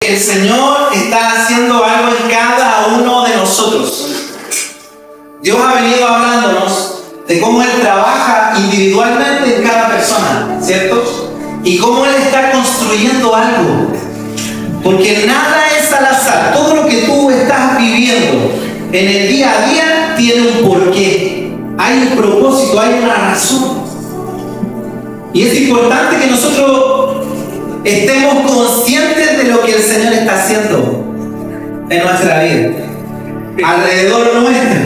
porque el Señor está haciendo algo en cada uno de nosotros. Dios ha venido hablándonos de cómo Él trabaja individualmente en cada persona, ¿cierto? Y cómo Él está construyendo algo. Porque nada es al azar. Todo lo que tú estás viviendo en el día a día tiene un porqué. Hay un propósito, hay una razón. Y es importante que nosotros estemos conscientes de lo que el Señor está haciendo en nuestra vida, alrededor nuestro.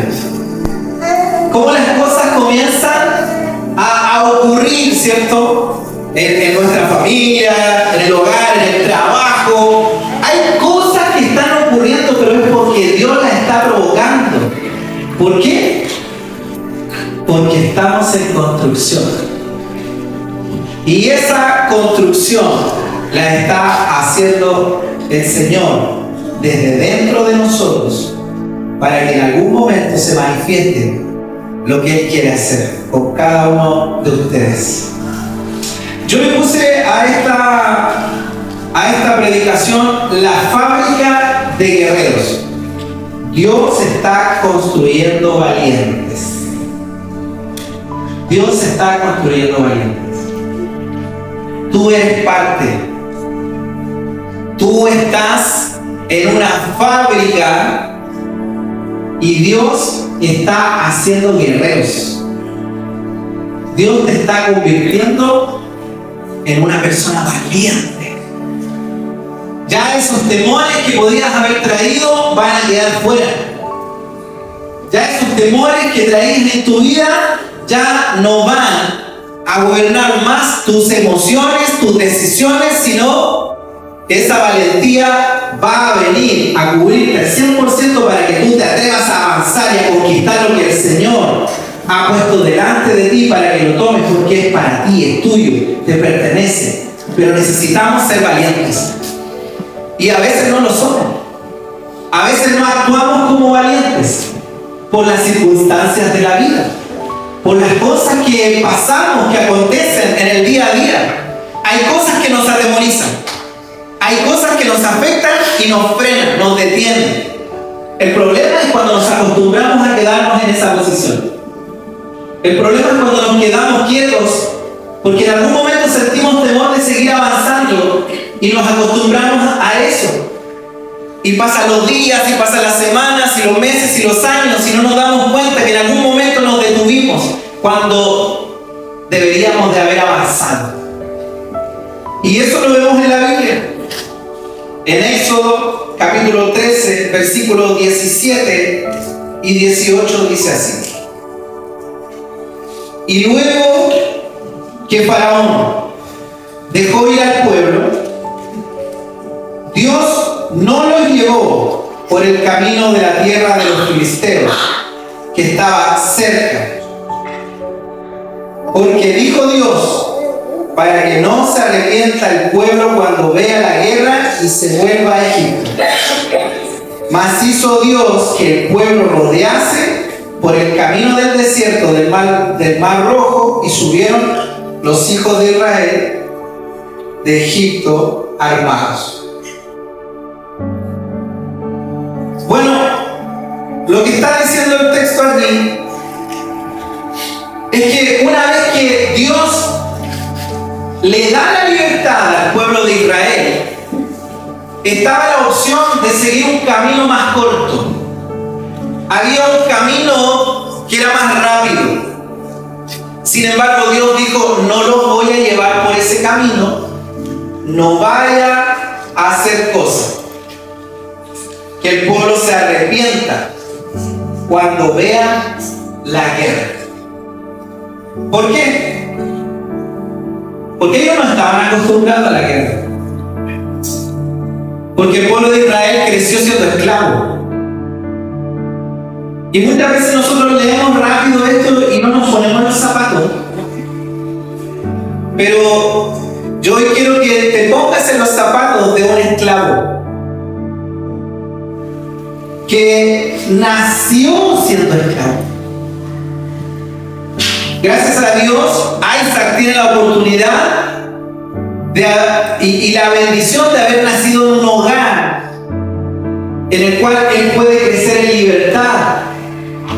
Cómo las cosas comienzan a ocurrir, ¿cierto? En nuestra familia, en el hogar, en el trabajo. Hay cosas que están ocurriendo, pero es porque Dios las está provocando. ¿Por qué? Porque estamos en construcción. Y esa construcción la está haciendo el Señor desde dentro de nosotros, para que en algún momento se manifieste lo que Él quiere hacer con cada uno de ustedes. Yo le puse a esta predicación la fábrica de guerreros. Dios está construyendo valientes. Dios está construyendo valientes. Tú eres parte. Tú estás en una fábrica y Dios está haciendo guerreros. Dios te está convirtiendo en una persona valiente. Ya esos temores que podías haber traído van a quedar fuera. Ya esos temores que traías en tu vida ya no van a gobernar más tus emociones, tus decisiones, sino que esa valentía va a venir a cubrirte al 100% para que tú te atrevas a avanzar y a conquistar lo que el Señor ha puesto delante de ti, para que lo tomes, porque es para ti, es tuyo, te pertenece. Pero necesitamos ser valientes. Y a veces no lo somos. A veces no actuamos como valientes por las circunstancias de la vida, por las cosas que pasamos, que acontecen en el día a día. Hay cosas que nos atemorizan. Hay cosas que nos afectan y nos frenan, nos detienen. El problema es cuando nos acostumbramos a quedarnos en esa posición. El problema es cuando nos quedamos quietos, porque en algún momento sentimos temor de seguir avanzando y nos acostumbramos a eso. Y pasan los días, y pasan las semanas, y los meses, y los años, y no nos damos cuenta que en algún momento nos detuvimos cuando deberíamos de haber avanzado. Y eso lo vemos en la Biblia. En Éxodo capítulo 13, versículos 17 y 18 dice así: y luego que Faraón dejó ir al pueblo, Dios no los llevó por el camino de la tierra de los filisteos, que estaba cerca, porque dijo Dios, para que no se arrepienta el pueblo cuando vea la guerra y se vuelva a Egipto. Mas hizo Dios que el pueblo rodease por el camino del desierto del mar Rojo, y subieron los hijos de Israel de Egipto armados. Bueno, lo que está diciendo el texto aquí es que una vez que Dios le da la libertad al pueblo de Israel, estaba la opción de seguir un camino más corto. Había un camino que era más rápido. Sin embargo, Dios dijo: no los voy a llevar por ese camino, no vaya a hacer cosas. Que el pueblo se arrepienta cuando vea la guerra. ¿Por qué? Porque ellos no estaban acostumbrados a la guerra. Porque el pueblo de Israel creció siendo esclavo. Y muchas veces nosotros leemos rápido esto y no nos ponemos los zapatos. Pero yo hoy quiero que te pongas en los zapatos de un esclavo que nació siendo esclavo. Gracias a Dios, Isaac tiene la oportunidad y la bendición de haber nacido en un hogar en el cual él puede crecer en libertad,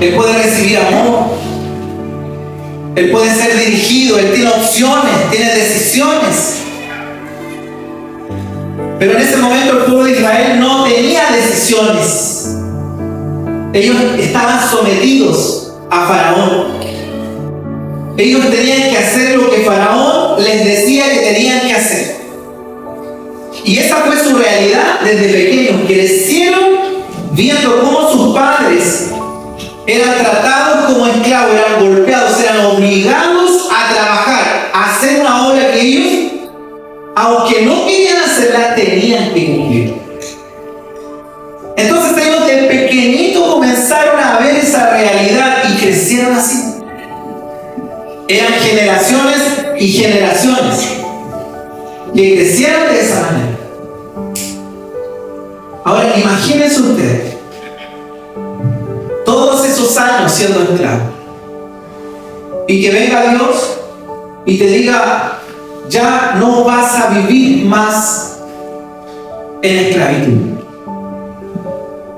él puede recibir amor, él puede ser dirigido, él tiene opciones, tiene decisiones. Pero en ese momento el pueblo de Israel no tenía decisiones. Ellos estaban sometidos a Faraón. Ellos tenían que hacer lo que Faraón les decía que tenían que hacer. Y esa fue su realidad desde pequeños. Crecieron viendo cómo sus padres eran tratados como esclavos, eran golpeados, eran obligados a trabajar, a hacer una obra que ellos, aunque no querían hacerla, tenían que cumplir. Entonces ellos de pequeñitos comenzaron a ver esa realidad y crecieron así. Eran generaciones y generaciones que crecieron de esa manera. Ahora imagínense ustedes todos esos años siendo esclavo y que venga Dios y te diga: ya no vas a vivir más en esclavitud,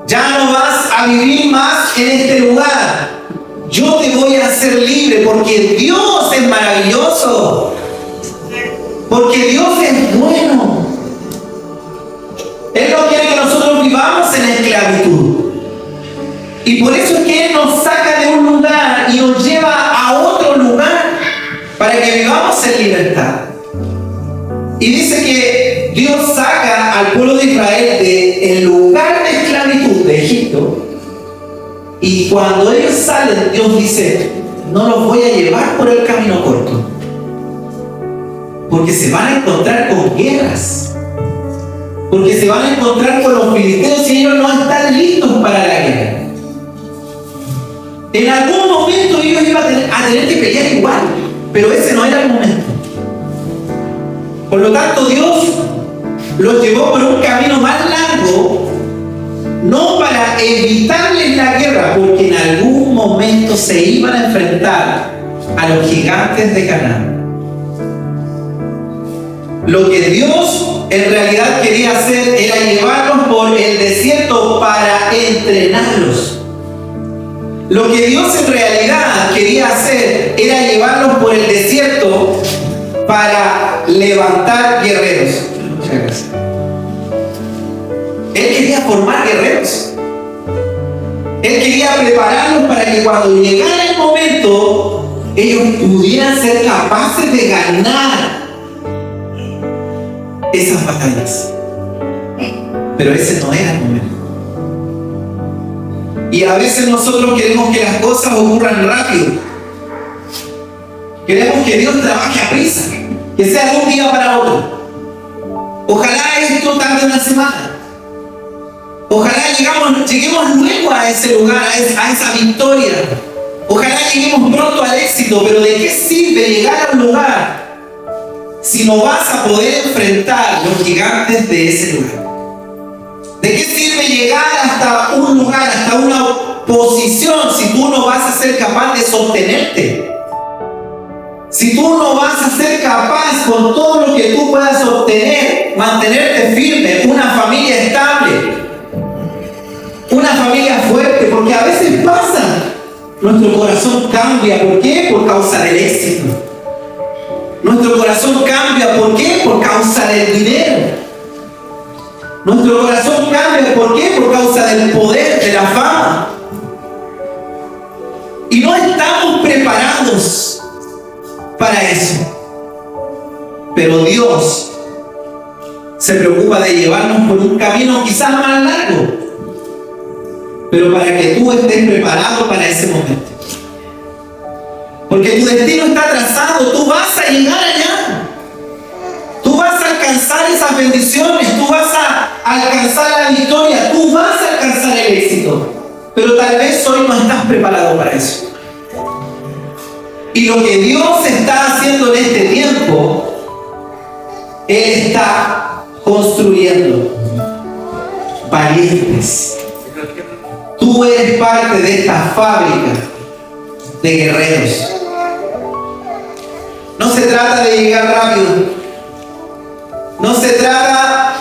ya no vas a vivir más en este lugar, yo te voy a hacer libre, porque Dios es maravilloso, porque Dios es bueno. Él no quiere que nosotros vivamos en esclavitud, y por eso es que Él nos saca de un lugar y nos lleva a otro lugar para que vivamos en libertad. Y dice que Dios saca al pueblo de Israel del lugar de esclavitud de Egipto, y cuando ellos salen, Dios dice: no los voy a llevar por el camino corto, porque se van a encontrar con guerras, porque se van a encontrar con los filisteos y ellos no están listos para la guerra. En algún momento ellos iban a tener que pelear igual, pero ese no era el momento. Por lo tanto, Dios los llevó por un camino más largo, no para evitarles la guerra, porque en algún momento se iban a enfrentar a los gigantes de Canaán. Lo que Dios en realidad quería hacer era llevarlos por el desierto para entrenarlos. Lo que Dios en realidad quería hacer era llevarlos por el desierto para levantar guerreros. Muchas gracias. Él quería formar guerreros. Él quería prepararlos para que cuando llegara el momento, ellos pudieran ser capaces de ganar esas batallas. Pero ese no era el momento. Y a veces nosotros queremos que las cosas ocurran rápido. Queremos que Dios trabaje a prisa, que sea de un día para otro. Ojalá esto tarde una semana. Ojalá lleguemos luego a ese lugar, a esa victoria. Ojalá lleguemos pronto al éxito. Pero ¿de qué sirve llegar a un lugar si no vas a poder enfrentar los gigantes de ese lugar? ¿De qué sirve llegar hasta un lugar, hasta una posición, si tú no vas a ser capaz de sostenerte? Si tú no vas a ser capaz, con todo lo que tú puedas obtener, mantenerte firme, una familia estable, una familia fuerte, porque a veces pasa, nuestro corazón cambia. ¿Por qué? Por causa del éxito. Nuestro corazón cambia. ¿Por qué? Por causa del dinero. Nuestro corazón cambia. ¿Por qué? Por causa del poder, de la fama. Y no estamos preparados para eso. Pero Dios se preocupa de llevarnos por un camino quizás más largo, pero para que tú estés preparado para ese momento. Porque tu destino está trazado, tú vas a llegar allá. Tú vas a alcanzar esas bendiciones, tú vas a alcanzar la victoria, tú vas a alcanzar el éxito. Pero tal vez hoy no estás preparado para eso. Y lo que Dios está haciendo en este tiempo, Él está construyendo valientes. Tú eres parte de esta fábrica de guerreros. No se trata de llegar rápido. No se trata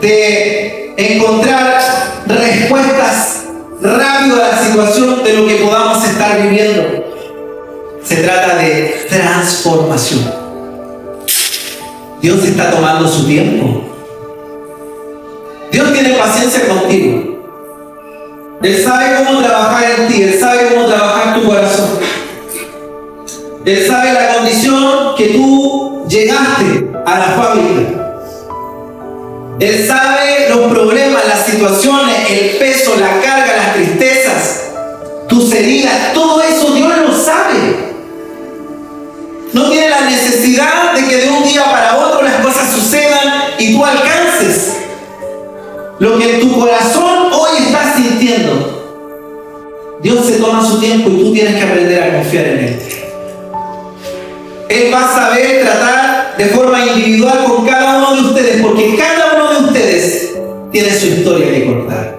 de encontrar respuestas rápido a la situación de lo que podamos estar viviendo. Se trata de transformación. Dios está tomando su tiempo. Dios tiene paciencia contigo. Él sabe cómo trabajar en ti. Él sabe cómo trabajar tu corazón. Él sabe la condición que tú llegaste a la fábrica. Él sabe los problemas, las situaciones, el peso, la carga, las tristezas, tus heridas. Todo eso Dios lo sabe. No tiene la necesidad de que de un día para otro las cosas sucedan y tú alcances lo que en tu corazón hoy estás sintiendo. Dios se toma su tiempo y tú tienes que aprender a confiar en Él. Él va a saber tratar de forma individual con cada uno de ustedes, porque cada uno de ustedes tiene su historia que contar.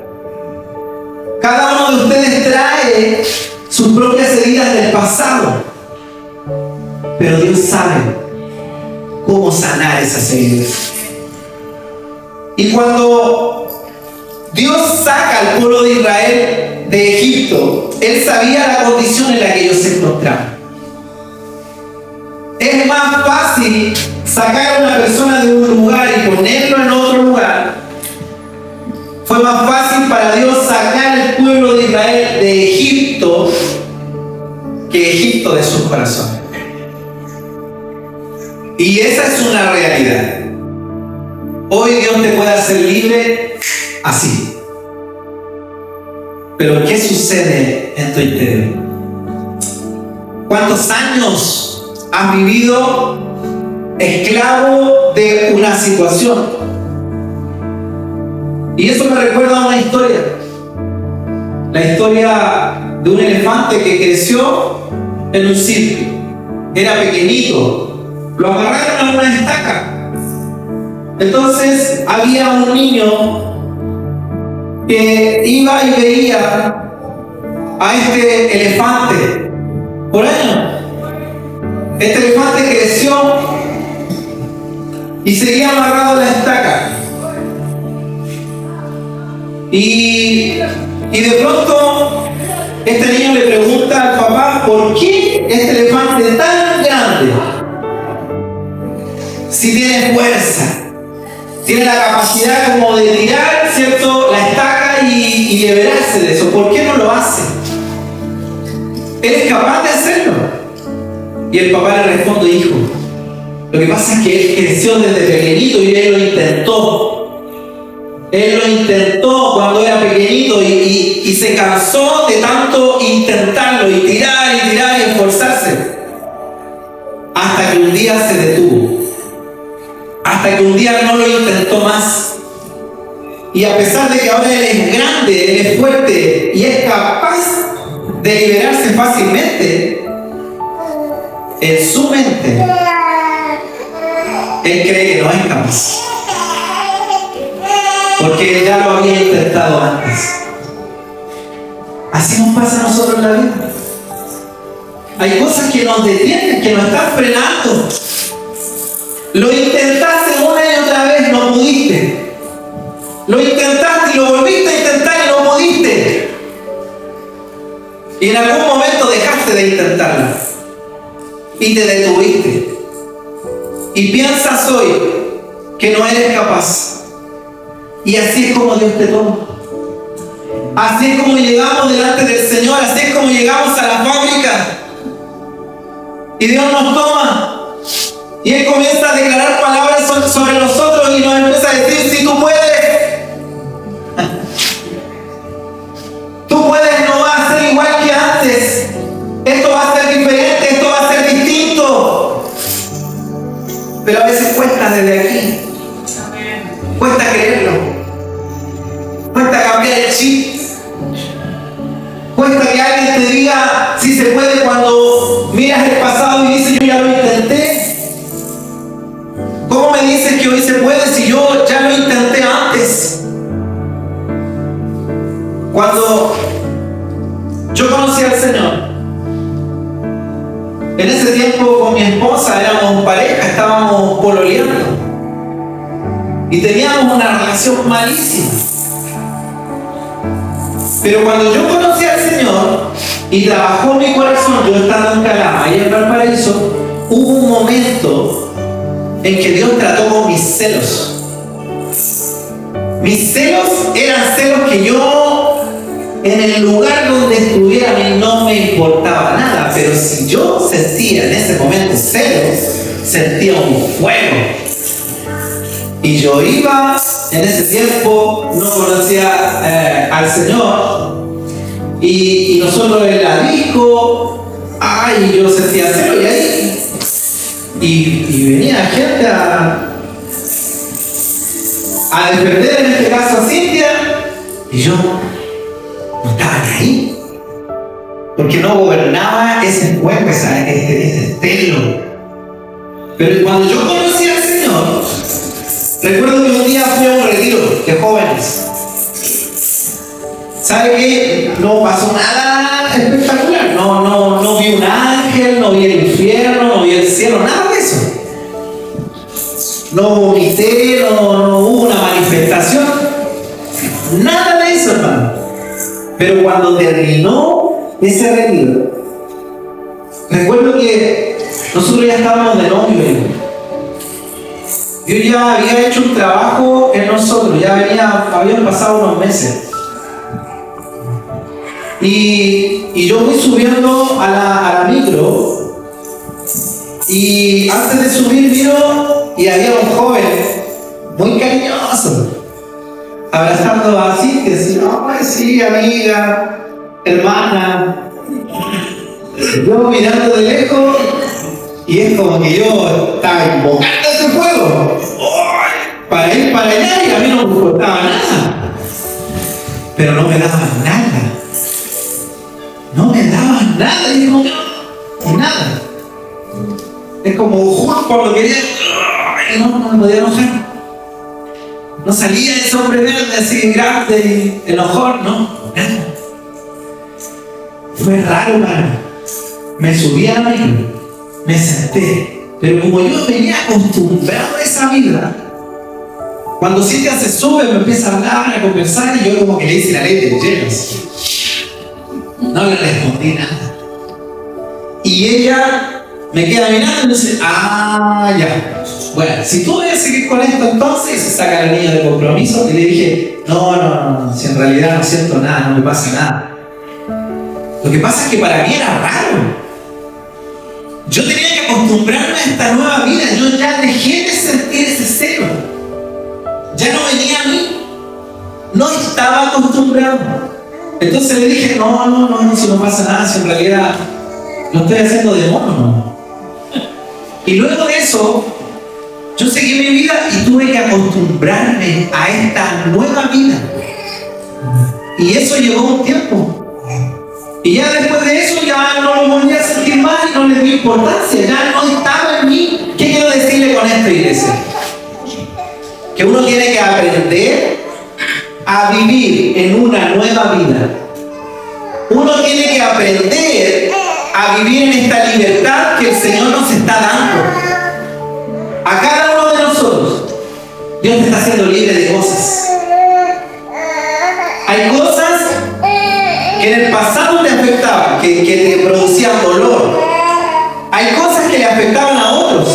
Cada uno de ustedes trae sus propias heridas del pasado, pero Dios sabe cómo sanar esas heridas. Y cuando Dios saca al pueblo de Israel de Egipto, Él sabía la condición en la que ellos se encontraban. Es más fácil sacar a una persona de un lugar y ponerlo en otro lugar. Fue más fácil para Dios sacar al pueblo de Israel de Egipto que Egipto de sus corazones. Y esa es una realidad. Hoy Dios te puede hacer libre así. Pero ¿qué sucede en tu interior? ¿Cuántos años has vivido esclavo de una situación? Y eso me recuerda a una historia. La historia de un elefante que creció en un circo. Era pequeñito. Lo agarraron a una estaca. Entonces había un niño que iba y veía a este elefante por años. Este elefante creció y seguía amarrado a la estaca. Y de pronto este niño le pregunta al papá: ¿por qué este elefante tan grande, si tiene fuerza, tiene la capacidad como de tirar, ¿cierto?, la estaca y liberarse de eso? ¿Por qué no lo hace? Él es capaz de hacerlo. Y el papá le responde: hijo, lo que pasa es que él creció desde pequeñito y él lo intentó. Él lo intentó cuando era pequeñito y se cansó de tanto intentarlo y tirar y esforzarse. Hasta que un día se detuvo. Hasta que un día no lo intentó más. Y a pesar de que ahora él es grande, él es fuerte y es capaz de liberarse fácilmente, en su mente él cree que no es capaz, porque él ya lo había intentado antes. Así nos pasa a nosotros en la vida. Hay cosas que nos detienen, que nos están frenando. Lo intentaste una y otra vez, no pudiste. Lo intentaste y lo volviste a intentar y no pudiste. Y en algún momento dejaste de intentarlo y te detuviste. Y piensas hoy que no eres capaz. Y así es como Dios te toma. Así es como llegamos delante del Señor. Así es como llegamos a la fábrica. Y Dios nos toma. Y Él comienza a declarar palabras sobre nosotros y nos empieza a decir: si tú puedes. Tú puedes, no vas a ser igual que antes. Esto va a ser diferente, esto va a ser distinto. Pero a veces cuesta desde aquí. Cuesta creerlo. Cuesta cambiar el chip. Cuesta que alguien te diga si se puede cuando miras el pasado y dices: yo ya lo intenté. ¿Cómo me dices que hoy se puede si yo ya lo intenté antes? Cuando yo conocí al Señor, en ese tiempo con mi esposa éramos pareja, estábamos pololeando. y teníamos una relación malísima. Pero cuando yo conocí al Señor y trabajó mi corazón, yo estando en Calama y en Valparaíso, hubo un momento en que Dios trató con mis celos. Mis celos eran celos que yo, en el lugar donde estuviera, a mí no me importaba nada, pero si yo sentía en ese momento celos, sentía un fuego. Y yo iba, en ese tiempo no conocía al Señor, y nosotros en la disco, yo sentía celos y venía gente a defender, en este caso a Cintia, y yo no estaba ni ahí, porque no gobernaba ese fuego, ese celo. Pero cuando yo conocí al Señor, recuerdo que un día fui a un retiro de jóvenes. ¿Sabe qué? No pasó nada espectacular. No vi un ángel, no vi el infierno, no vi el cielo, nada de eso. No vomité, no hubo una manifestación. Nada de eso, hermano. Pero cuando terminó ese retiro, recuerdo que nosotros ya estábamos de novio. Dios ya había hecho un trabajo en nosotros, habían pasado unos meses. Y yo voy subiendo a la micro, y antes de subir miro y había un joven muy cariñoso abrazando así, que decía, ay sí, amiga, hermana. Yo mirando de lejos, y es como que yo estaba invocando ese fuego para ir para allá, y a mí no me importaba nada, pero no me daban nada. No me daban nada, y digo, nada. Es como Juan cuando quería, no me podía enojar. No salía ese hombre verde así grande y enojón, no, nada. Fue raro, hermano. Me subí a la micro, me senté, pero como yo venía acostumbrado a esa vida, cuando Cintia se sube me empieza a hablar, a conversar, y yo como que le hice la ley del hielo. No le respondí nada. Y ella me queda mirando y me dice, ya. Bueno, si tú vas a seguir con esto, entonces se saca el anillo de compromiso. Y le dije, no, si en realidad no siento nada, no me pasa nada. Lo que pasa es que para mí era raro. Yo tenía que acostumbrarme a esta nueva vida. Yo ya dejé de sentir ese celo. Ya no venía a mí. No estaba acostumbrado. Entonces le dije, no, si no pasa nada, si en realidad lo estoy haciendo de mono, no. Y luego de eso, yo seguí mi vida y tuve que acostumbrarme a esta nueva vida. Y eso llevó un tiempo. Y ya después de eso ya no lo volví a sentir más y no le di importancia, ya no estaba en mí. ¿Qué quiero decirle con esto, iglesia? Que uno tiene que aprender a vivir en una nueva vida. Uno tiene que aprender a vivir en esta libertad que el Señor nos está dando. A cada uno de nosotros, Dios te está haciendo libre de cosas. Hay cosas que en el pasado te afectaban, que te producían dolor. Hay cosas que le afectaban a otros.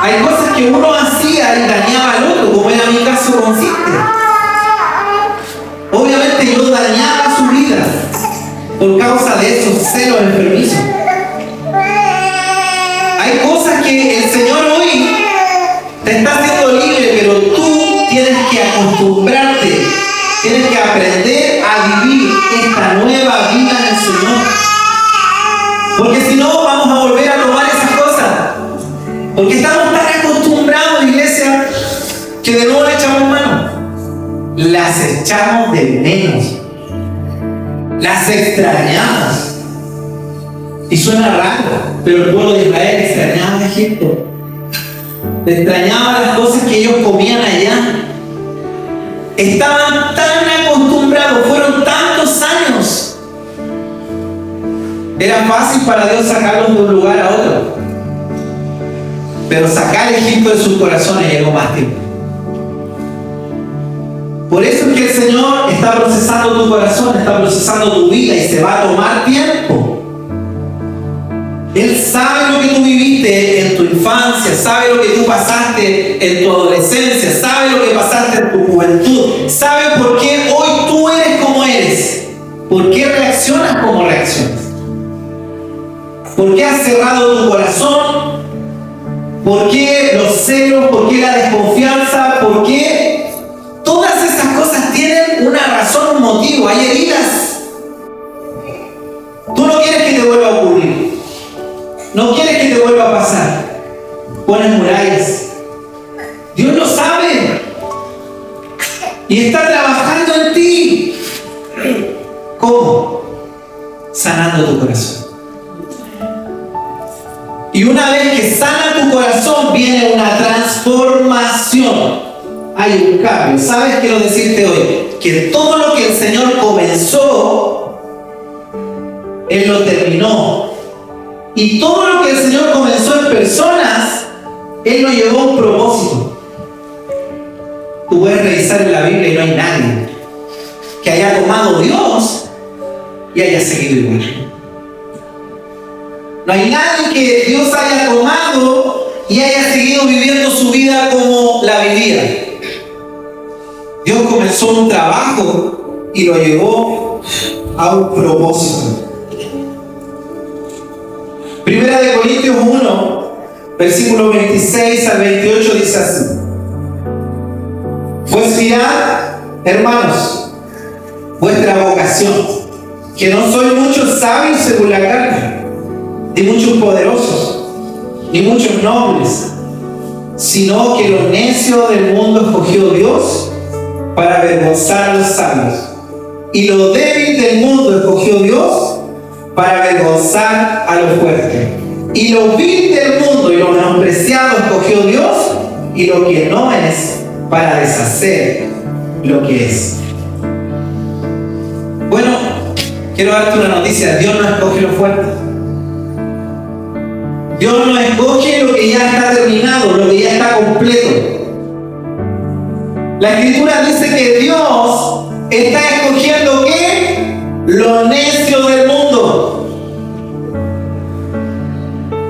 Hay cosas que uno hacía y dañaba al otro, como era mi caso con Cintia. Obviamente yo dañaba su vida por causa de esos celos enfermizos. Hay cosas que el Señor hoy te está haciendo libre, pero tú tienes que acostumbrarte, tienes que aprender a vivir esta nueva vida en el Señor. Porque si no, vamos a volver a tomar esas cosas. Porque estamos tan acostumbrados, iglesia, que de nuevo le echamos mano. Las echamos de menos. Las extrañamos. Y suena raro, pero el pueblo de Israel extrañaba a Egipto. Extrañaba las cosas que ellos comían allá. Estaban tan acostumbrados, fueron tantos años. Era fácil para Dios sacarlos de un lugar a otro. pero sacar Egipto de sus corazones llevó más tiempo. Por eso es que el Señor está procesando tu corazón, está procesando tu vida y se va a tomar tiempo. Él sabe lo que tú viviste en tu infancia, sabe lo que tú pasaste en tu adolescencia, sabe lo que pasaste en tu juventud, sabe por qué hoy tú eres como eres, por qué reaccionas como reaccionas, por qué has cerrado tu corazón, por qué los celos, por qué la desconfianza, por qué todas esas cosas tienen una razón, un motivo, hay heridas. Tú no quieres que te vuelva a ocurrir. No quieres que te vuelva a pasar. Pones murallas. Dios lo sabe. Y está trabajando en ti. ¿Cómo? Sanando tu corazón. Y una vez que sana tu corazón, viene una transformación. Hay un cambio. ¿Sabes? Quiero decirte hoy que todo lo que el Señor comenzó, Él lo terminó. Y todo lo que el Señor comenzó en personas, Él lo llevó a un propósito. Tú puedes revisar en la Biblia y no hay nadie que haya tomado Dios y haya seguido igual. No hay nadie que Dios haya tomado y haya seguido viviendo su vida como la vivía. Dios comenzó un trabajo y lo llevó a un propósito. Primera de Corintios 1, versículos 26 al 28 dice así: Pues mirad, hermanos, vuestra vocación, que no sois muchos sabios según la carne, ni muchos poderosos, ni muchos nobles, sino que lo necio del mundo escogió Dios para avergonzar a los sabios, y lo débil del mundo escogió Dios para avergonzar a los fuertes, y lo vil del mundo y lo menospreciado escogió Dios, y lo que no es, para deshacer lo que es. Bueno, quiero darte una noticia: Dios no escoge lo fuerte. Dios no escoge lo que ya está terminado, lo que ya está completo. La Escritura dice que Dios está escogiendo ¿qué? Lo necio del mundo,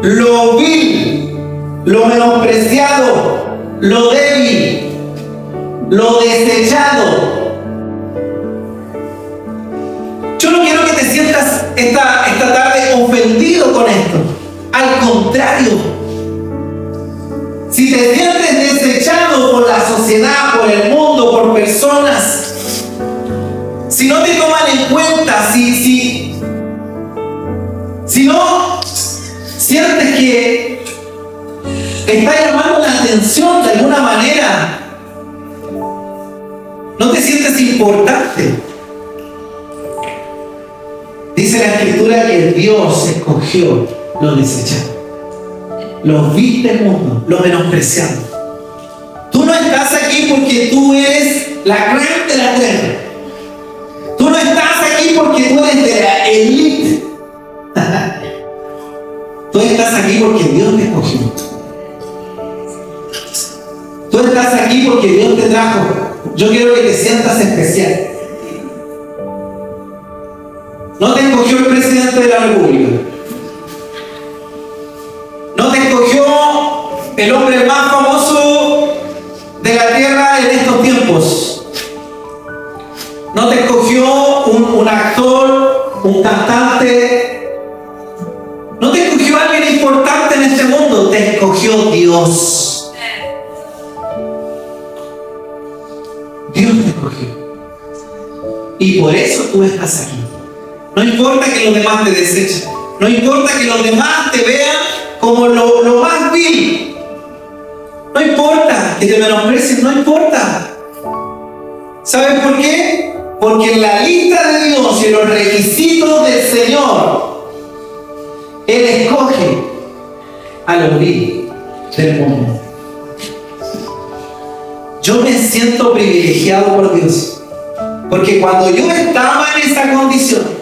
lo vil, lo menospreciado, lo débil, lo desechado. Yo no quiero que te sientas esta tarde ofendido con esto. Al contrario, si te sientes desechado por la sociedad, por el mundo, por personas, si no te toman en cuenta, si no sientes que está llamando la atención de alguna manera, no te sientes importante. Dice la Escritura que Dios escogió lo desechado, lo vil del mundo, lo menospreciado. Tú no estás aquí porque tú eres la gran de la tierra. Tú no estás aquí porque tú eres de la élite. Tú estás aquí porque Dios te escogió. Tú estás aquí porque Dios te trajo. Yo quiero que te sientas especial. No te escogió el presidente de la República. No te escogió el hombre más famoso de la tierra en estos tiempos. No te escogió un actor, un cantante. No te escogió alguien importante en este mundo. Te escogió Dios. Dios te escogió. Y por eso tú estás aquí. No importa que los demás te desechen. No importa que los demás te vean como lo más vil. No importa que te menosprecien, no importa. ¿Sabes por qué? Porque en la lista de Dios y en los requisitos del Señor, Él escoge a los vil del mundo. Yo me siento privilegiado por Dios, porque cuando yo estaba en esa condición,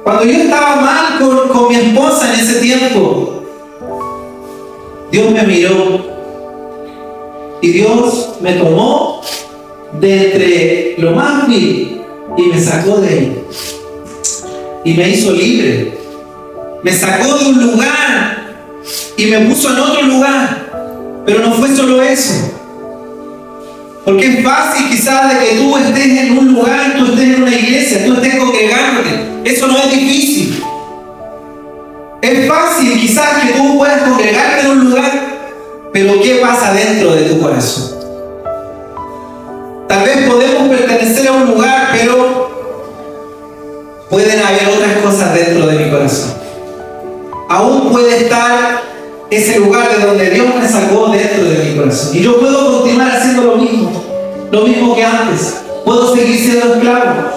cuando yo estaba mal con mi esposa en ese tiempo, Dios me miró y Dios me tomó de entre lo más vil y me sacó de ahí y me hizo libre. Me sacó de un lugar y me puso en otro lugar. Pero no fue solo eso, porque es fácil quizás de que tú estés en un lugar, tú estés en una iglesia, tú estés congregándote. Eso no es difícil. Es fácil quizás que tú puedas congregarte en un lugar, pero ¿qué pasa dentro de tu corazón? Tal vez podemos pertenecer a un lugar, pero pueden haber otras cosas dentro de mi corazón. Aún puede estar ese lugar de donde Dios me sacó dentro de mi corazón. Y yo puedo continuar haciendo lo mismo que antes. Puedo seguir siendo esclavo.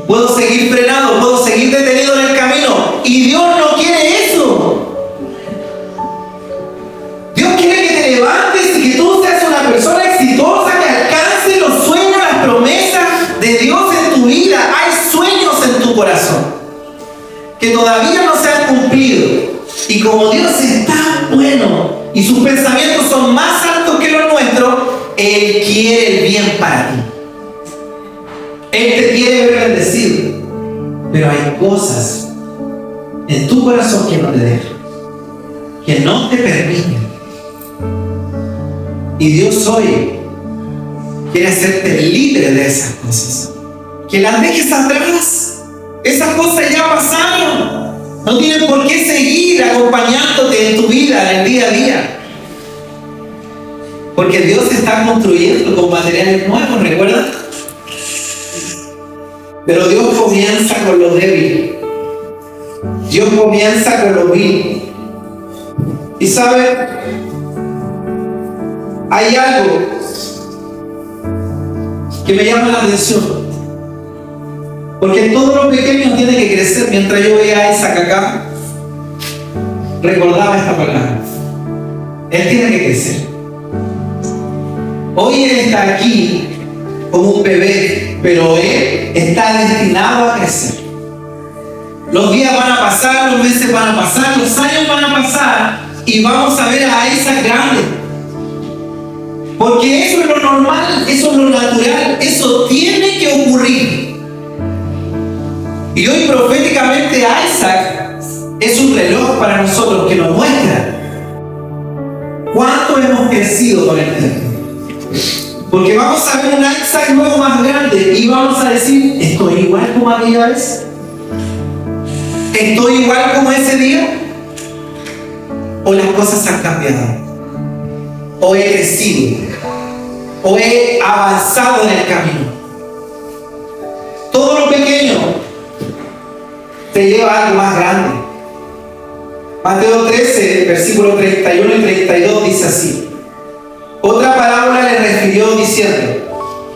Puedo seguir frenado, puedo seguir detenido en el camino. Y Dios no quiere eso. Dios quiere que te levantes y que tú seas una persona exitosa, que alcance los sueños, las promesas de Dios en tu vida. Hay sueños en tu corazón que todavía no se han cumplido. Y como Dios es tan bueno y sus pensamientos son más altos que los nuestros, Él quiere el bien para ti. Él te quiere ver bendecido. Pero hay cosas en tu corazón que no te dejan, que no te permiten. Y Dios hoy quiere hacerte libre de esas cosas. Que las dejes atrás. Esas cosas ya pasaron. No tienen por qué seguir acompañándote en tu vida, en el día a día. Porque Dios está construyendo con materiales nuevos, ¿recuerdas? Pero Dios comienza con lo débil. Dios comienza con lo vil. Y ¿sabe? Hay algo que me llama la atención. Porque todo lo pequeño tiene que crecer. Mientras yo veía a Isaac acá, recordaba esta palabra. Él tiene que crecer. Hoy él está aquí como un bebé, pero él está destinado a crecer. Los días van a pasar, los meses van a pasar, los años van a pasar y vamos a ver a Isaac grande. Porque eso es lo normal, eso es lo natural, eso tiene que ocurrir. Y hoy proféticamente Isaac es un reloj para nosotros que nos muestra cuánto hemos crecido con el tiempo. Porque vamos a ver un Isaac nuevo más grande y vamos a decir, ¿estoy igual como aquella vez? ¿Estoy igual como ese día? ¿O las cosas han cambiado? ¿O he crecido? ¿O he avanzado en el camino? Todo lo pequeño te lleva a algo más grande. Mateo 13, versículos 31 y 32 dice así. Otra parábola le refirió diciendo: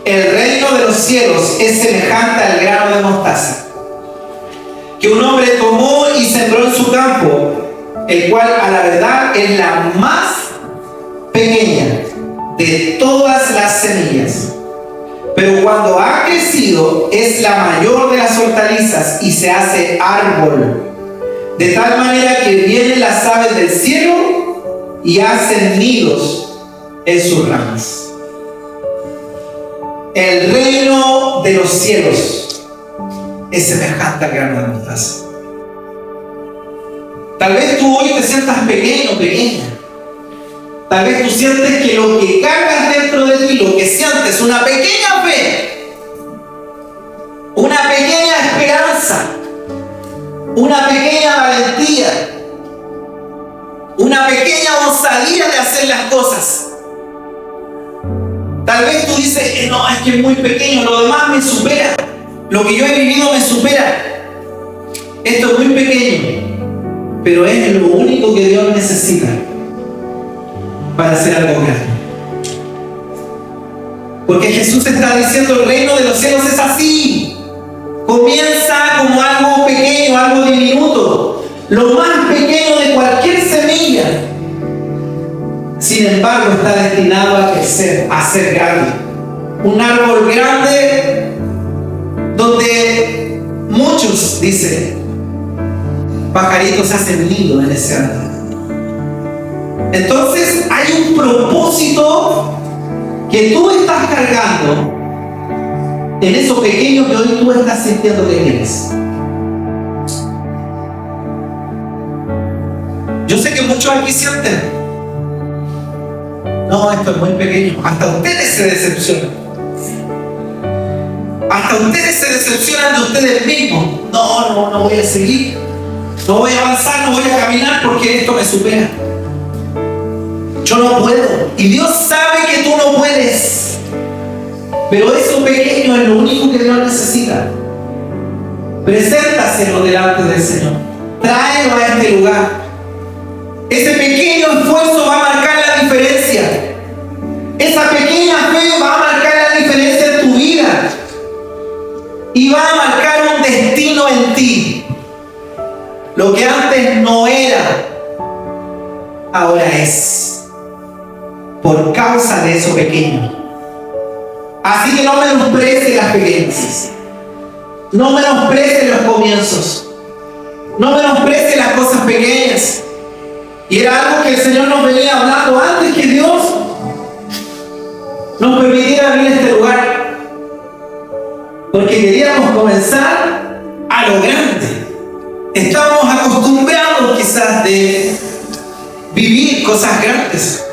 el reino de los cielos es semejante al grano de mostaza, que un hombre tomó y sembró en su campo, el cual a la verdad es la más pequeña de todas las semillas. Pero cuando ha crecido es la mayor de las hortalizas y se hace árbol, de tal manera que vienen las aves del cielo y hacen nidos en sus ramas. El reino de los cielos es semejante al grano de mostaza. Tal vez tú hoy te sientas pequeño, pequeña. Tal vez tú sientes que lo que cargas dentro de ti, lo que sientes, una pequeña fe, una pequeña esperanza, una pequeña valentía, una pequeña osadía de hacer las cosas. Tal vez tú dices, no, es que es muy pequeño, lo demás me supera, lo que yo he vivido me supera. Esto es muy pequeño, pero es lo único que Dios necesita para hacer algo grande. Porque Jesús está diciendo, el reino de los cielos es así. Comienza como algo pequeño, algo diminuto, lo más pequeño de cualquier semilla. Sin embargo, está destinado a crecer, a ser grande. Un árbol grande donde muchos, dice, pajaritos hacen nido en ese árbol. Entonces hay un propósito que tú estás cargando en eso pequeño que hoy tú estás sintiendo que tienes. Yo sé que muchos aquí sienten, no, esto es muy pequeño. Hasta ustedes se decepcionan. Hasta ustedes se decepcionan de ustedes mismos. No voy a seguir. No voy a avanzar, no voy a caminar porque esto me supera. Yo no puedo. Y Dios sabe que tú no puedes. Pero eso pequeño es lo único que Dios necesita. Preséntaselo delante del Señor. Tráelo a este lugar. Ese pequeño esfuerzo va a marcar la diferencia. Esa pequeña fe va a marcar la diferencia en tu vida. Y va a marcar un destino en ti. Lo que antes no era, ahora es. Por causa de eso pequeño. Así que no menosprecies las pequeñas. No menosprecies los comienzos. No menosprecies las cosas pequeñas. Y era algo que el Señor nos venía hablando antes que Dios nos permitiera abrir este lugar. Porque queríamos comenzar a lo grande. Estábamos acostumbrados quizás de vivir cosas grandes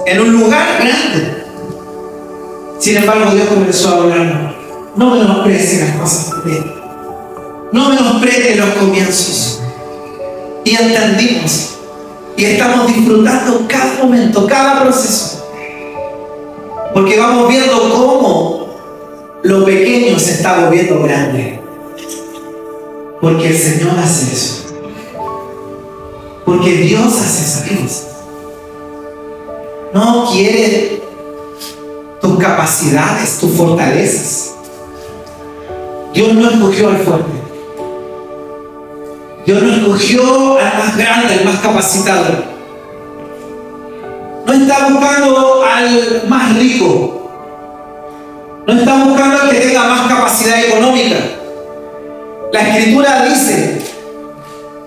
en un lugar grande. Sin embargo, Dios comenzó a hablarnos. No menosprecies las cosas pequeñas. No menosprecies los comienzos. Y entendimos. Y estamos disfrutando cada momento, cada proceso. Porque vamos viendo cómo lo pequeño se está volviendo grande. Porque el Señor hace eso. Porque Dios hace esas cosas. No quiere tus capacidades, tus fortalezas. Dios no escogió al fuerte. Dios no escogió al más grande, al más capacitado. No está buscando al más rico. No está buscando al que tenga más capacidad económica. La Escritura dice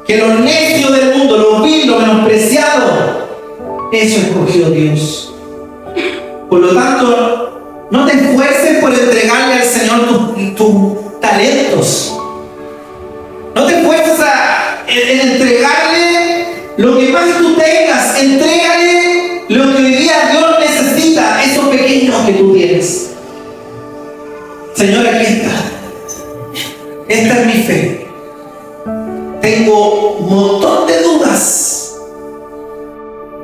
que los necios del mundo, los viles, los menospreciados, eso escogió Dios. Por lo tanto, no te esfuerces por entregarle al Señor tus talentos. No te esfuerces en entregarle lo que más tú tengas. Entrégale lo que hoy día Dios necesita, esos pequeños que tú tienes. Señor, aquí está. Esta es mi fe. Tengo un montón de dudas.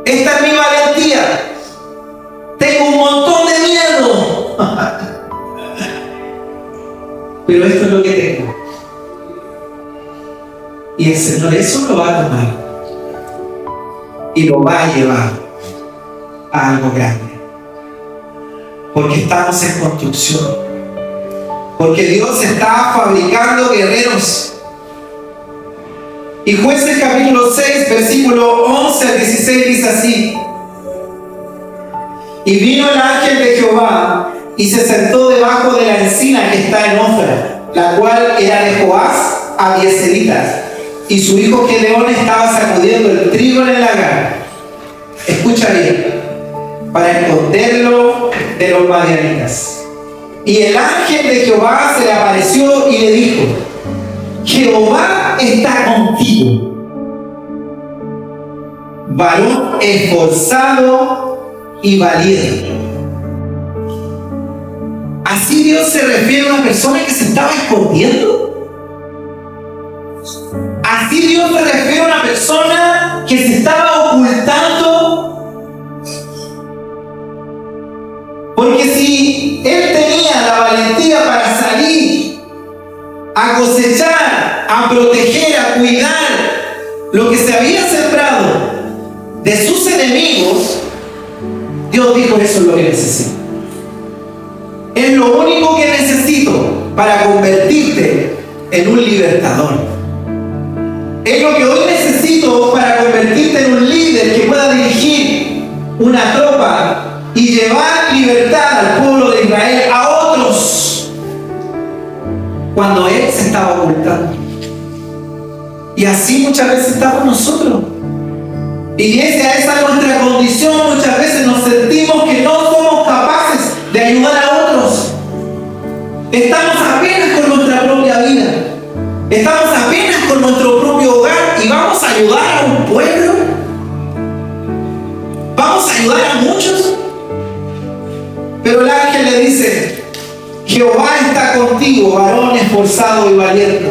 Esta es mi valentía. Tengo un montón de miedo. Pero esto es lo que tengo. Y el Señor eso lo va a tomar y lo va a llevar a algo grande. Porque estamos en construcción. Porque Dios está fabricando guerreros. Y Jueces capítulo 6, versículo 11 al 16 dice así: Y vino el ángel de Jehová y se sentó debajo de la encina que está en Ofra, la cual era de Joás Abieserita, y su hijo Gedeón estaba sacudiendo el trigo en el lagar. Escucha bien, para esconderlo de los madianitas. Y el ángel de Jehová se le apareció y le dijo: Jehová está contigo, varón esforzado y valiente. ¿Así Dios se refiere a una persona que se estaba escondiendo? ¿Así Dios se refiere a una persona que se estaba ocultando? Porque si él tenía la valentía para salir a cosechar, a proteger, a cuidar lo que se había sembrado de sus enemigos, Dios dijo: eso es lo que necesito. Es lo único que necesito para convertirte en un libertador. Es lo que hoy necesito para convertirte en un líder que pueda dirigir una tropa y llevar libertad al pueblo de Israel, a otros, cuando Él se estaba ocultando. Y así muchas veces estamos nosotros. Y esa es nuestra condición. Muchas veces nos sentimos que no somos capaces de ayudar a otros. Estamos apenas con nuestra propia vida. Estamos apenas con nuestro propio hogar y vamos a ayudar a un pueblo. Vamos a ayudar a muchos. Pero el ángel le dice: Jehová está contigo, varón esforzado y valiente.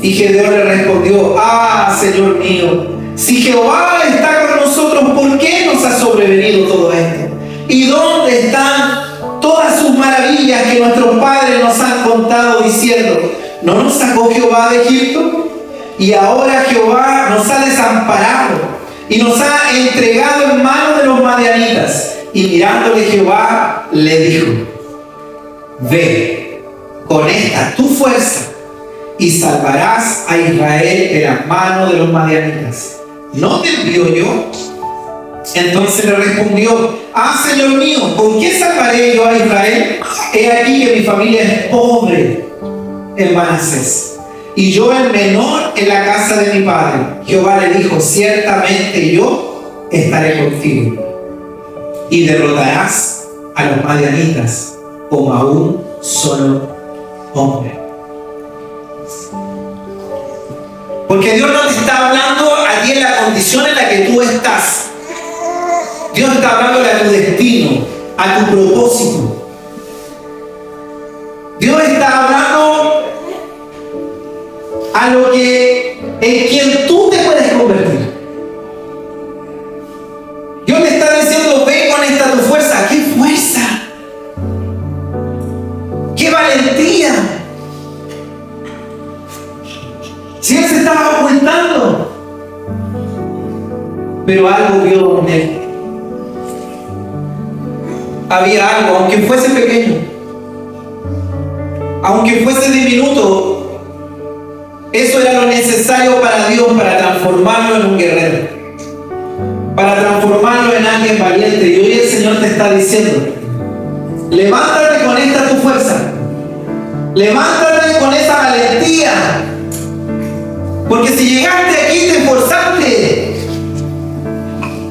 Y Gedeón le respondió: ah, Señor mío, si Jehová está con nosotros, ¿por qué nos ha sobrevenido todo esto? ¿Y dónde están todas sus maravillas que nuestros padres nos han contado diciendo: ¿no nos sacó Jehová de Egipto? Y ahora Jehová nos ha desamparado y nos ha entregado en manos de los madianitas. Y mirándole Jehová le dijo: ve con esta tu fuerza y salvarás a Israel de las manos de los madianitas. ¿No te envío yo? Entonces le respondió: ah, Señor mío, ¿con qué salvaré yo a Israel? He aquí que mi familia es pobre en Manasés, y yo el menor en la casa de mi padre. Jehová le dijo: ciertamente yo estaré contigo, y derrotarás a los madianitas como a un solo hombre. Porque Dios no te está hablando a ti en la condición en la que tú estás. Dios está hablando a tu destino, a tu propósito. Dios está hablando a lo que en quien tú te puedes convertir. Dios le está diciendo: ve con esta tu fuerza. ¡Qué fuerza! ¡Qué valentía! Si él se estaba ocultando, pero algo vio en él. Había algo, aunque fuese pequeño, aunque fuese diminuto, eso era lo necesario para Dios, para transformarlo en un guerrero, para transformarlo en alguien valiente. Y hoy el Señor te está diciendo: levántate con esta tu fuerza, levántate con esa valentía, porque si llegaste aquí te esforzaste.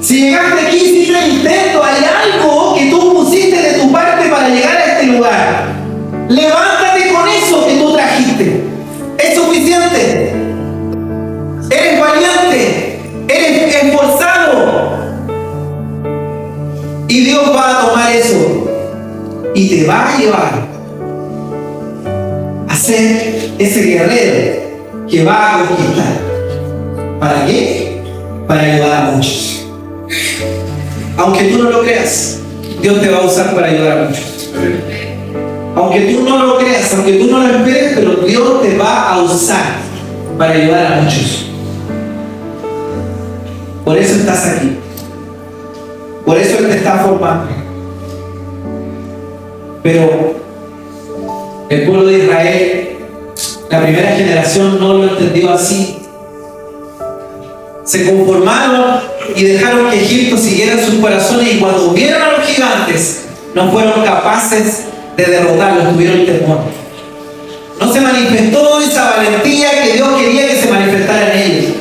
Si llegaste aquí hiciste un intento, hay algo que tú pusiste de tu parte para llegar a este lugar. Levántate con eso que tú trajiste. Es suficiente. Eres valiente, eres esforzado. Y Dios va a tomar eso y te va a llevar a ser ese guerrero que va a conquistar. ¿Para qué? Para ayudar a muchos. Aunque tú no lo creas, Dios te va a usar para ayudar a muchos. Aunque tú no lo creas, aunque tú no lo esperes, pero Dios te va a usar para ayudar a muchos. Por eso estás aquí. Por eso Él te está formando. Pero el pueblo de Israel, la primera generación, no lo entendió así. Se conformaron y dejaron que Egipto siguiera sus corazones, y cuando vieron a los gigantes no fueron capaces de derrotarlos, tuvieron temor. No se manifestó esa valentía que Dios quería que se manifestara en ellos.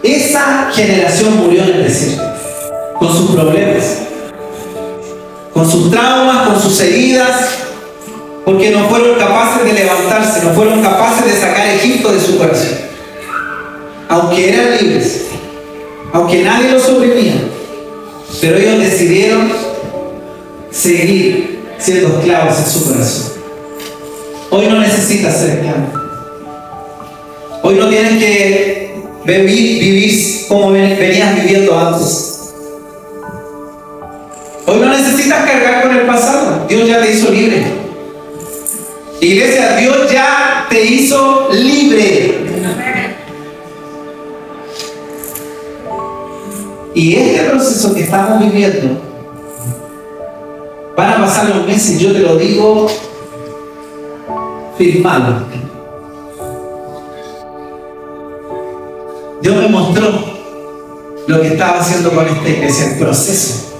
Esa generación murió en el desierto, con sus problemas, con sus traumas, con sus heridas, porque no fueron capaces de levantarse, no fueron capaces de sacar a Egipto de su corazón. Aunque eran libres, aunque nadie los oprimía, pero ellos decidieron seguir siendo esclavos en su corazón. Hoy no necesitas ser esclavo. Hoy no tienes que vivir como venías viviendo antes. Hoy no necesitas cargar con el pasado. Dios ya te hizo libre. Iglesia, Dios ya te hizo libre. Y este proceso que estamos viviendo, van a pasar los meses, yo te lo digo firmado. Dios me mostró lo que estaba haciendo con esta iglesia, el proceso.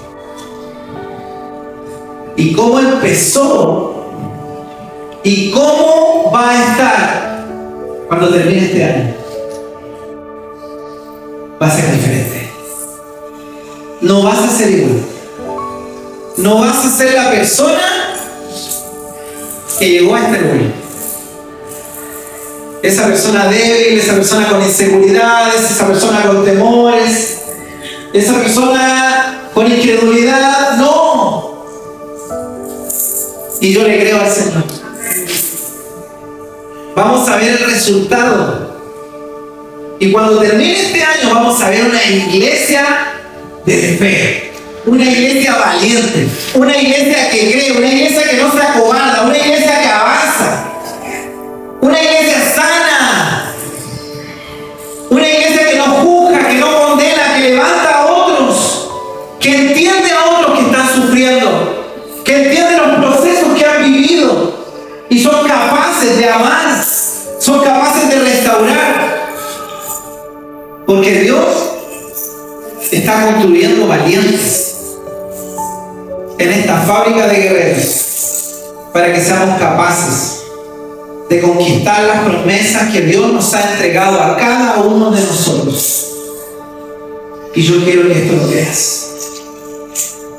Y cómo empezó y cómo va a estar cuando termine este año. va a ser diferente. No vas a ser igual. No vas a ser la persona que llegó a este lugar. Esa persona débil, esa persona con inseguridades, esa persona con temores, esa persona con incredulidad. No. Y yo le creo al Señor. Vamos a ver el resultado. Y cuando termine este año vamos a ver una iglesia de fe, una iglesia valiente, una iglesia que cree, una iglesia que no se acobarda, una iglesia que avanza, una iglesia sana, una iglesia que no juzga, que no condena, que levanta a otros, que entiende a otros que están sufriendo, que entiende los procesos que han vivido y son capaces de amar, son capaces de restaurar. Porque Dios está construyendo valientes en esta fábrica de guerreros para que seamos capaces de conquistar las promesas que Dios nos ha entregado a cada uno de nosotros. Y yo quiero que esto lo veas.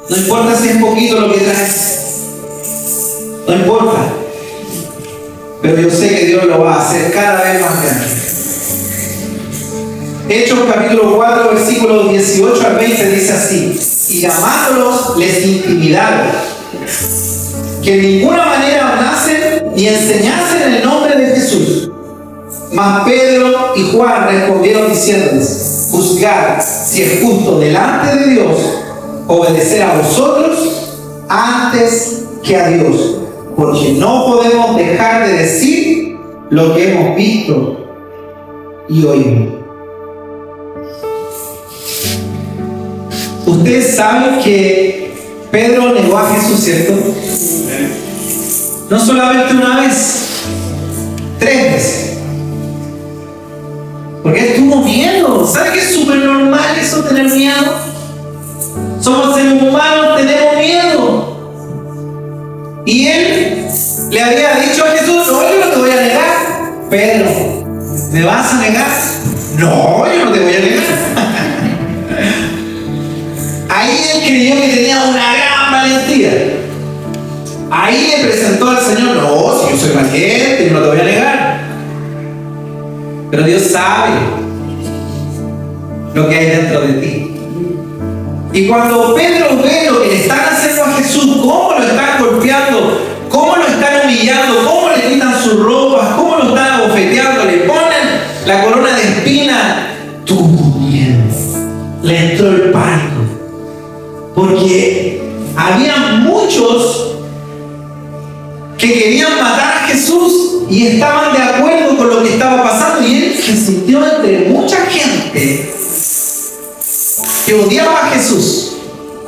No importa si es poquito lo que traes, no importa, pero yo sé que Dios lo va a hacer cada vez más grande. Hechos capítulo 4, versículos 18 al 20 dice así: y llamándolos les intimidaron que en ninguna manera hablasen ni enseñasen en el nombre de Jesús. Mas Pedro y Juan respondieron diciéndoles: juzgad si es justo delante de Dios obedecer a vosotros antes que a Dios, porque no podemos dejar de decir lo que hemos visto y oído. Ustedes saben que Pedro negó a Jesús, ¿cierto? No solamente una vez, 3 veces. Porque él tuvo miedo. ¿Sabe que es súper normal eso, tener miedo? Somos seres humanos, tenemos miedo. Y él le había dicho a Jesús: no, yo no te voy a negar. Pedro, ¿me vas a negar? No, yo no te voy a negar. Ahí él creyó que tenía una gran valentía. Ahí le presentó al Señor: no, si yo soy valiente, yo no te voy a negar. Pero Dios sabe lo que hay dentro de ti. Y cuando Pedro ve lo que le están haciendo a Jesús, cómo lo están golpeando, cómo lo están humillando, cómo le quitan sus ropas, cómo lo están abofeteando, le ponen la corona de espina, tuvo miedo. Le entró el pánico. Porque había muchos que querían matar a Jesús y estaban de acuerdo con lo que estaba pasando, y él se sintió entre mucha gente que odiaba a Jesús.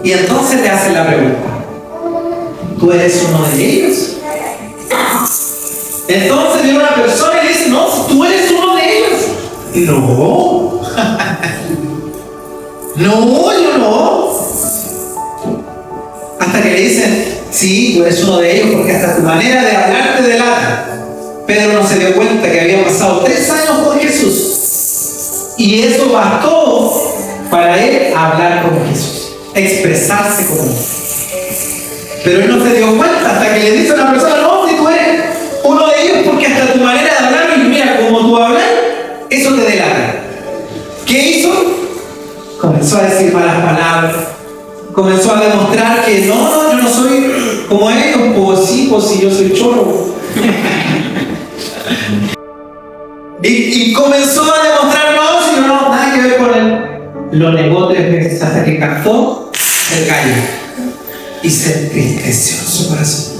Y entonces le hacen la pregunta: ¿tú eres uno de ellos? Entonces viene una persona y le dice: no, tú eres uno de ellos. No. No, yo no. Hasta que le dicen: sí, tú eres uno de ellos, porque hasta tu manera de hablar te delata. Pedro no se dio cuenta que había pasado 3 años con Jesús, y eso bastó para él hablar como Jesús, expresarse como él. Pero él no se dio cuenta hasta que le dice a una persona: no, si tú eres uno de ellos, porque hasta tu manera de hablar, y mira como tú hablas, eso te delata. ¿Qué hizo? Comenzó a decir malas palabras. Comenzó a demostrar que no, yo no soy como ellos. Pues sí, yo soy choro. y comenzó a demostrar: no, si no, nada que ver con él. Lo negó 3 veces hasta que cantó el gallo y se entristeció en su corazón.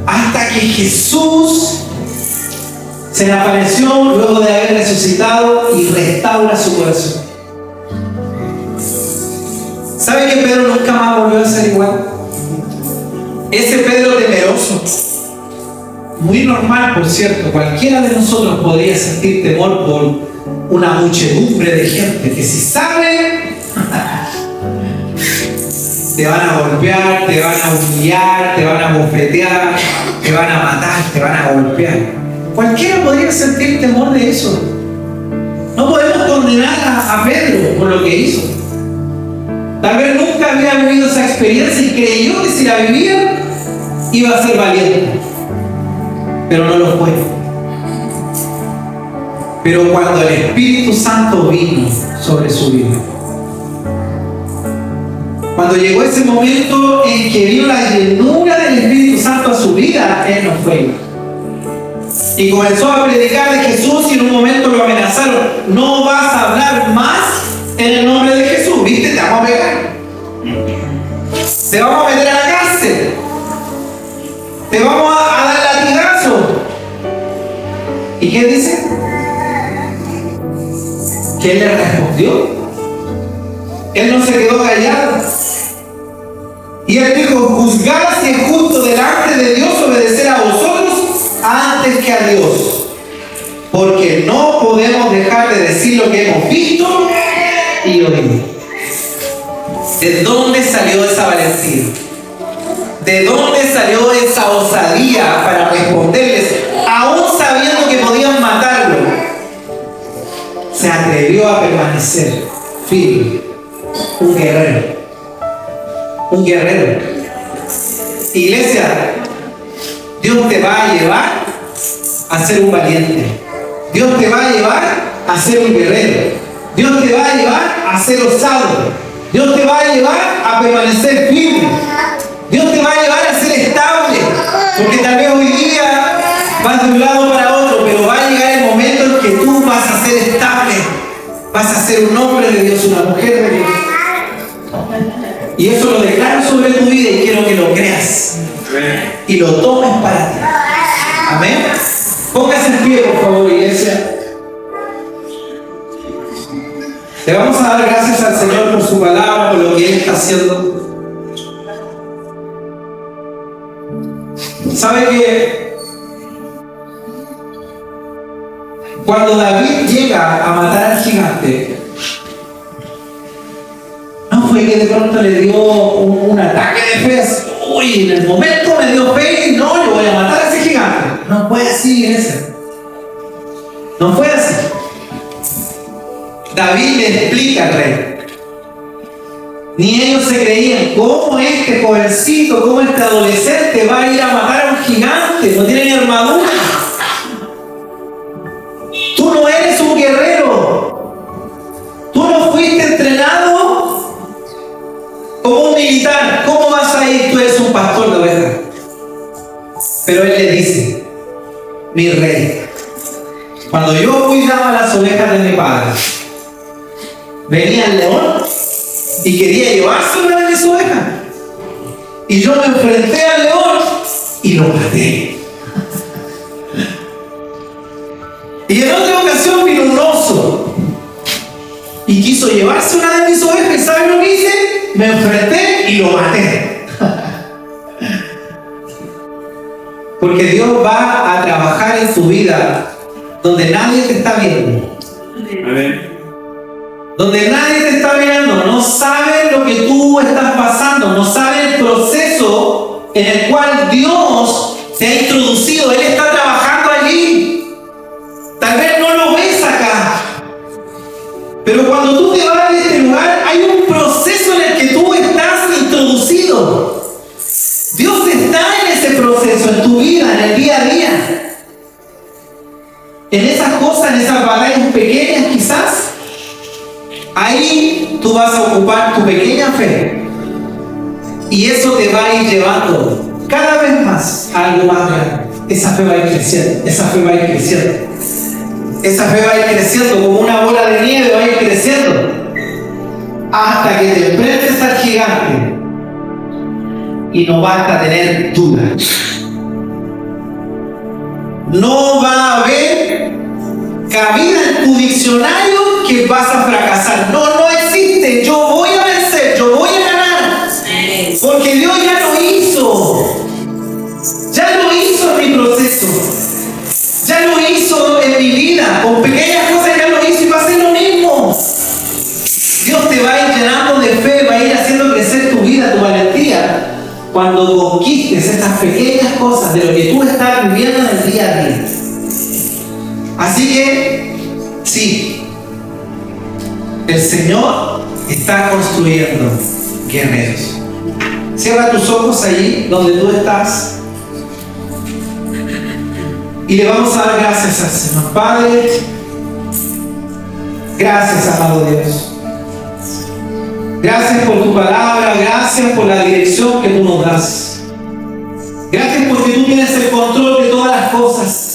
Hasta que Jesús se le apareció luego de haber resucitado y restaura su corazón. ¿Sabe que Pedro nunca más volvió a ser igual? Ese Pedro temeroso, muy normal por cierto, cualquiera de nosotros podría sentir temor por una muchedumbre de gente que, si sabe, te van a golpear, te van a humillar, te van a bofetear, te van a matar, te van a golpear. Cualquiera podría sentir temor de eso. No podemos condenar a Pedro por lo que hizo. Tal vez nunca había vivido esa experiencia y creyó que si la vivía iba a ser valiente. Pero no lo fue. Pero cuando el Espíritu Santo vino sobre su vida, cuando llegó ese momento en que vino la llenura del Espíritu Santo a su vida, él no fue. Y comenzó a predicar de Jesús y en un momento lo amenazaron. No vas a hablar más en el nombre de Jesús. ¿Viste? Te vamos a pegar. Te vamos a meter a la cárcel. Te vamos a dar latigazo. ¿Y qué dice? Que él le respondió. Él no se quedó callado. Y él dijo: juzgad si es justo delante de Dios obedecer a vosotros antes que a Dios. Porque no podemos dejar de decir lo que hemos visto y oído. ¿De dónde salió esa valentía? ¿De dónde salió esa osadía para responderles, aún sabiendo que podían matarlo? Se atrevió a permanecer firme. Un guerrero. Un guerrero. Iglesia, Dios te va a llevar a ser un valiente. Dios te va a llevar a ser un guerrero. Dios te va a llevar a ser osado. Dios te va a llevar a permanecer firme. Dios te va a llevar a ser estable. Porque tal vez hoy día vas de un lado para otro, pero va a llegar el momento en que tú vas a ser estable. Vas a ser un hombre de Dios, una mujer de Dios. Y eso lo declaro sobre tu vida y quiero que lo creas. Y lo tomes para ti. Amén. Póngase en pie, por favor, iglesia. Le vamos a dar gracias al Señor por su palabra, por lo que Él está haciendo. ¿Sabe que cuando David llega a matar al gigante, no fue que de pronto le dio un ataque de fe? Uy, en el momento me dio fe y no, yo voy a matar a ese gigante. No fue así, iglesia. No fue así. David le explica al rey. Ni ellos se creían. ¿Cómo este jovencito, cómo este adolescente va a ir a matar a un gigante? No tiene ni armadura. Tú no eres un guerrero. Tú no fuiste entrenado como un militar. ¿Cómo vas a ir? Tú eres un pastor de ovejas. Pero él le dice: mi rey, cuando yo cuidaba las ovejas de mi padre, venía el león y quería llevarse una de mis ovejas. Y yo me enfrenté al león y lo maté. Y en otra ocasión vino un oso y quiso llevarse una de mis ovejas. ¿Y saben lo que hice? Me enfrenté y lo maté. Porque Dios va a trabajar en tu vida donde nadie te está viendo. Amén. Donde nadie te está mirando, no sabe lo que tú estás pasando, no sabe el proceso en el cual Dios te ha introducido. Él está trabajando allí. Tal vez no lo ves acá, pero cuando tú te vas de este lugar, hay un proceso en el que tú estás introducido. Dios está en ese proceso, en tu vida, en el día a día. En esas cosas, en esas batallas pequeñas quizás. Ahí tú vas a ocupar tu pequeña fe y eso te va a ir llevando cada vez más a algo más grande. Esa fe va a ir creciendo, esa fe va a ir creciendo, esa fe va a ir creciendo como una bola de nieve, va a ir creciendo hasta que te enfrentes al gigante y no vas a tener duda. No va a haber cabida en tu diccionario que vas a fracasar. No existe. Yo voy a vencer, yo voy a ganar. Porque Dios ya lo hizo. Ya lo hizo en mi proceso. Ya lo hizo en mi vida. Con pequeñas cosas ya lo hizo y va a hacer lo mismo. Dios te va a ir llenando de fe, va a ir haciendo crecer tu vida, tu valentía, cuando conquistes estas pequeñas cosas de lo que tú estás viviendo en el día a día. Así que, sí, El Señor está construyendo guerreros. Cierra tus ojos allí donde tú estás. Y le vamos a dar gracias al Señor. Padre, gracias, amado Dios. Gracias por tu palabra, gracias por la dirección que tú nos das. Gracias porque tú tienes el control de todas las cosas.